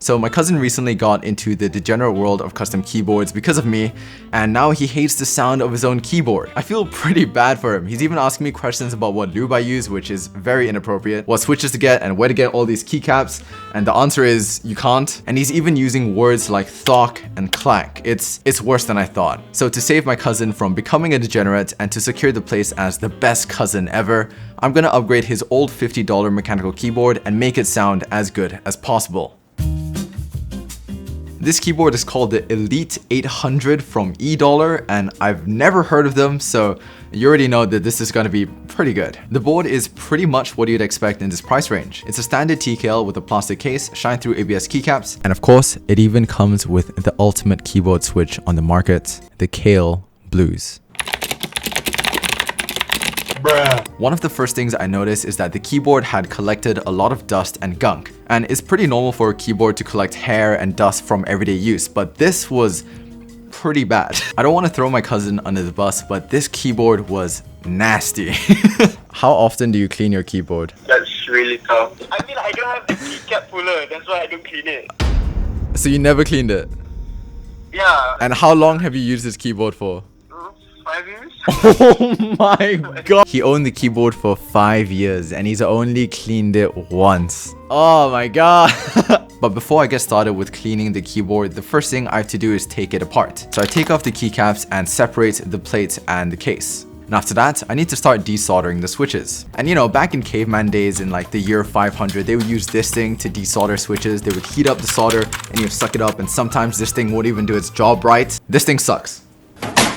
So my cousin recently got into the degenerate world of custom keyboards because of me, and now he hates the sound of his own keyboard. I feel pretty bad for him. He's even asking me questions about what lube I use, which is very inappropriate, what switches to get, and where to get all these keycaps, and the answer is you can't. And he's even using words like thock and clack. It's worse than I thought. So to save my cousin from becoming a degenerate and to secure the place as the best cousin ever, I'm gonna upgrade his old $50 mechanical keyboard and make it sound as good as possible. This keyboard is called the Elite 800 from $, and I've never heard of them, so you already know that this is going to be pretty good. The board is pretty much what you'd expect in this price range. It's a standard TKL with a plastic case, shine-through ABS keycaps, and of course, it even comes with the ultimate keyboard switch on the market, the Kale Blues. Bruh. One of the first things I noticed is that the keyboard had collected a lot of dust and gunk, and it's pretty normal for a keyboard to collect hair and dust from everyday use, but this was pretty bad. I don't want to throw my cousin under the bus, but this keyboard was nasty. How often do you clean your keyboard? That's really tough. I mean, I don't have the keycap puller, that's why I don't clean it. So you never cleaned it? Yeah. And how long have you used this keyboard for? 5 years? Oh my god. He owned the keyboard for 5 years and he's only cleaned it once. Oh my god. But before I get started with cleaning the keyboard, the first thing I have to do is take it apart. So I take off the keycaps and separate the plate and the case. And after that, I need to start desoldering the switches. And you know, back in caveman days in like the year 500, they would use this thing to desolder switches. They would heat up the solder and you would suck it up, and sometimes this thing won't even do its job right. This thing sucks.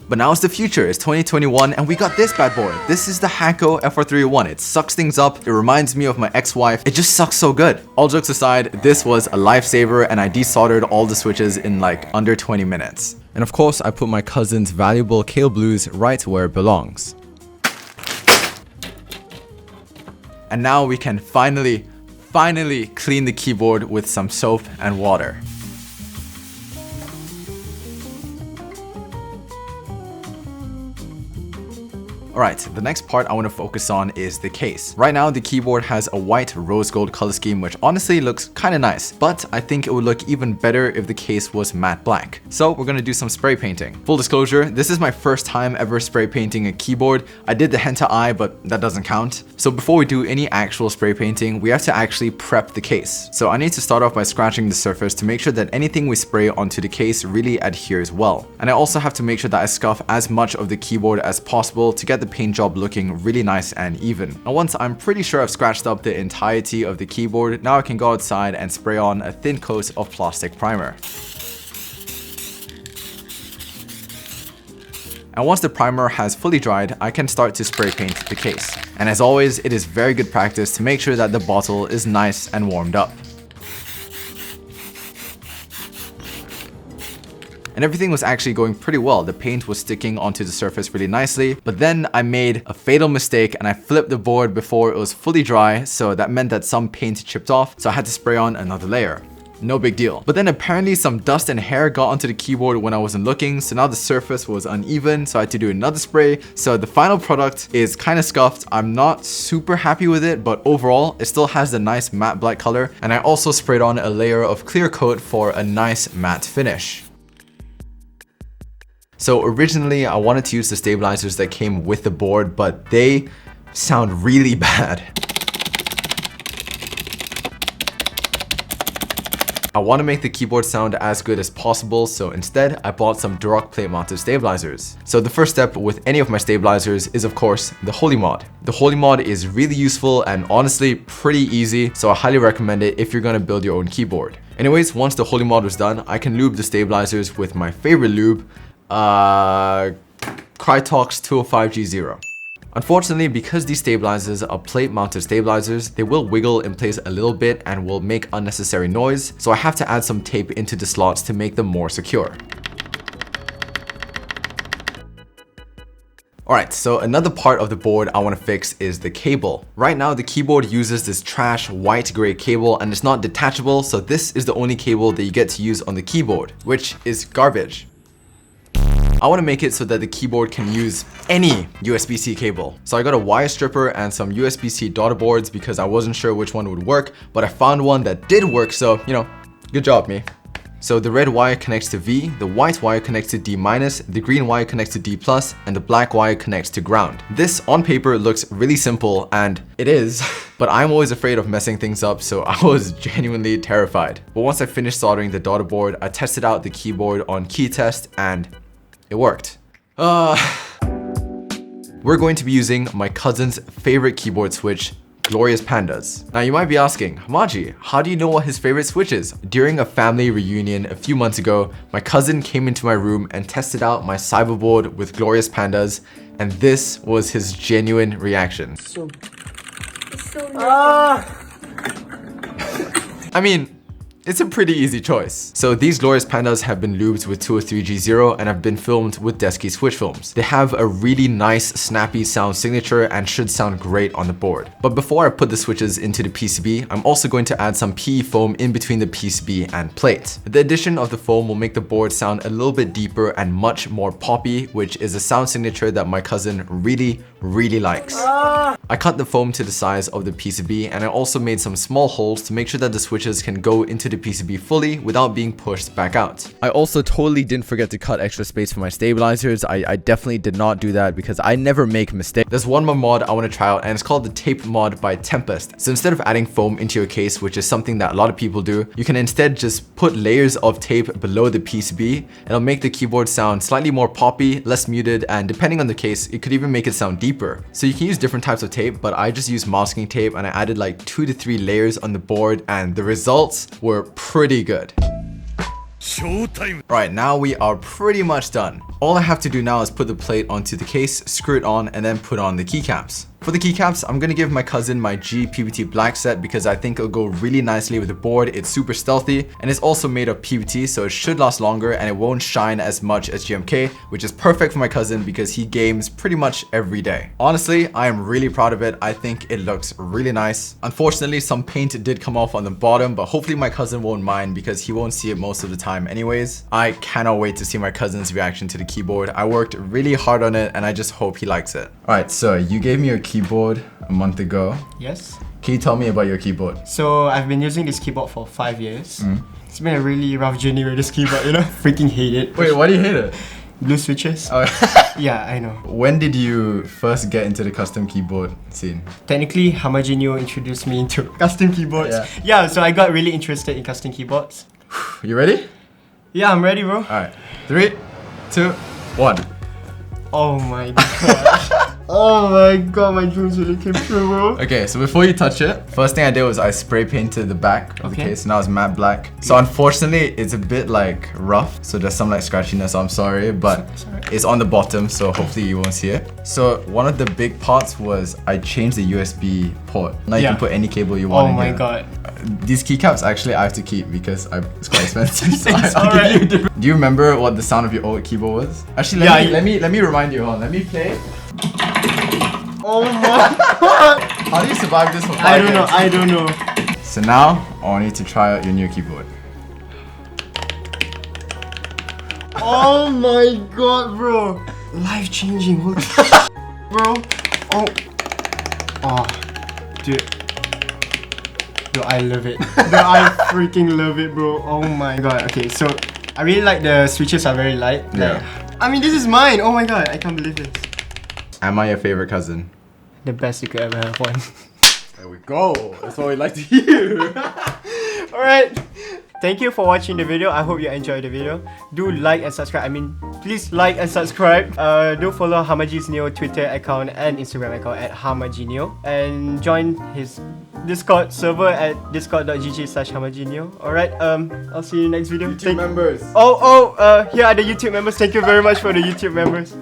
But now it's the future, it's 2021, and we got this bad boy. This is the Hanko FR301. It sucks things up, it reminds me of my ex-wife. It just sucks so good. All jokes aside, this was a lifesaver, and I desoldered all the switches in like under 20 minutes. And of course, I put my cousin's valuable Kale Blues right where it belongs. And now we can finally clean the keyboard with some soap and water. Alright, the next part I want to focus on is the case. Right now, the keyboard has a white rose gold color scheme, which honestly looks kind of nice, but I think it would look even better if the case was matte black. So we're going to do some spray painting. Full disclosure, this is my first time ever spray painting a keyboard. I did the hentai eye, but that doesn't count. So before we do any actual spray painting, we have to actually prep the case. So I need to start off by scratching the surface to make sure that anything we spray onto the case really adheres well. And I also have to make sure that I scuff as much of the keyboard as possible to get the paint job looking really nice and even. And once I'm pretty sure I've scratched up the entirety of the keyboard, now I can go outside and spray on a thin coat of plastic primer. And once the primer has fully dried, I can start to spray paint the case. And as always, it is very good practice to make sure that the bottle is nice and warmed up. And everything was actually going pretty well. The paint was sticking onto the surface really nicely, but then I made a fatal mistake and I flipped the board before it was fully dry, so that meant that some paint chipped off, so I had to spray on another layer. No big deal. But then apparently some dust and hair got onto the keyboard when I wasn't looking, so now the surface was uneven, so I had to do another spray. So the final product is kind of scuffed. I'm not super happy with it, but overall it still has the nice matte black color, and I also sprayed on a layer of clear coat for a nice matte finish. So originally I wanted to use the stabilizers that came with the board, but they sound really bad. I want to make the keyboard sound as good as possible, so instead I bought some Duroc plate mounted stabilizers. So the first step with any of my stabilizers is of course the Holy Mod. The Holy Mod is really useful and honestly pretty easy, so I highly recommend it if you're going to build your own keyboard. Anyways, once the Holy Mod was done, I can lube the stabilizers with my favorite lube, Krytox 205G0. Unfortunately, because these stabilizers are plate mounted stabilizers, they will wiggle in place a little bit and will make unnecessary noise, so I have to add some tape into the slots to make them more secure. Alright, so another part of the board I want to fix is the cable. Right now the keyboard uses this trash white gray cable and it's not detachable, so this is the only cable that you get to use on the keyboard, which is garbage. I want to make it so that the keyboard can use any USB-C cable. So I got a wire stripper and some USB-C daughter boards because I wasn't sure which one would work, but I found one that did work, so you know, Good job, me. So the red wire connects to V, the white wire connects to D-, the green wire connects to D+, and the black wire connects to ground. This on paper looks really simple, and it is, but I'm always afraid of messing things up, so I was genuinely terrified. But once I finished soldering the daughter board, I tested out the keyboard on key test, and it worked. We're going to be using my cousin's favorite keyboard switch, Glorious Pandas. Now you might be asking, Hamaji, how do you know what his favorite switch is? During a family reunion a few months ago, my cousin came into my room and tested out my cyberboard with Glorious Pandas, and this was his genuine reaction. It's so nice. I mean, it's a pretty easy choice. So these Glorious Pandas have been lubed with 203G0 and have been filmed with Desky switch films. They have a really nice snappy sound signature and should sound great on the board. But before I put the switches into the PCB, I'm also going to add some PE foam in between the PCB and plate. The addition of the foam will make the board sound a little bit deeper and much more poppy, which is a sound signature that my cousin really likes. I cut the foam to the size of the PCB, and I also made some small holes to make sure that the switches can go into the PCB fully without being pushed back out. I also totally didn't forget to cut extra space for my stabilizers. I definitely did not do that because I never make mistakes. There's one more mod I want to try out, and it's called the tape mod by Tempest. So instead of adding foam into your case, which is something that a lot of people do, you can instead just put layers of tape below the PCB, and it'll make the keyboard sound slightly more poppy, less muted, and depending on the case, it could even make it sound deeper. So you can use different types of tape, but I just used masking tape and I added like 2 to 3 layers on the board, and the results were pretty good. Showtime! Right, now we are pretty much done. All I have to do now is put the plate onto the case, screw it on, and then put on the keycaps. For the keycaps, I'm gonna give my cousin my G PVT black set because I think it'll go really nicely with the board. It's super stealthy, and it's also made of PVT, so it should last longer and it won't shine as much as GMK, which is perfect for my cousin because he games pretty much every day. Honestly, I am really proud of it. I think it looks really nice. Unfortunately, some paint did come off on the bottom, but hopefully my cousin won't mind because he won't see it most of the time anyways. I cannot wait to see my cousin's reaction to the keyboard. I worked really hard on it and I just hope he likes it. Alright, so you gave me your keyboard a month ago. Yes. Can you tell me about your keyboard? So I've been using this keyboard for 5 years. It's been a really rough journey with this keyboard, you know? Freaking hate it. Wait, why do you hate it? Blue switches. Oh. Yeah, I know. When did you first get into the custom keyboard scene? Technically, Hamaji introduced me into custom keyboards. Yeah, so I got really interested in custom keyboards. You ready? Yeah, I'm ready, bro. Alright, 3, 2, 1. Oh my god. Oh my god, my dreams really came true, bro. Okay, so before you touch it, first thing I did was I spray painted the back of the case. Now it's matte black. So unfortunately, it's a bit like rough. So there's some like scratchiness, I'm sorry, but it's on the bottom, so hopefully you won't see it. So one of the big parts was I changed the USB port. Now you can put any cable you want in here. Oh my god. These keycaps actually I have to keep because it's quite expensive. So I'll give you do you remember what the sound of your old keyboard was? Actually, let me remind you. Hold on, let me play. Oh my god! How do you survive this for 5 years? I don't know. So now, I want you to try out your new keyboard. Oh my god, bro! Life changing. Bro. Oh, dude. Dude, I love it. Dude, I freaking love it, bro. Oh my god. Okay, so I really like the switches are very light. Yeah. I mean, this is mine. Oh my god, I can't believe this. Am I your favorite cousin? The best you could ever have one. There we go. That's what we like to hear. Alright. Thank you for watching the video. I hope you enjoyed the video. Do like and subscribe. I mean, please like and subscribe. Do follow Hamaji's Neo Twitter account and Instagram account at HamajiNeo. And join his Discord server at discord.gg/HamajiNeo. Alright, I'll see you in the next video. YouTube members. Here are the YouTube members. Thank you very much for the YouTube members.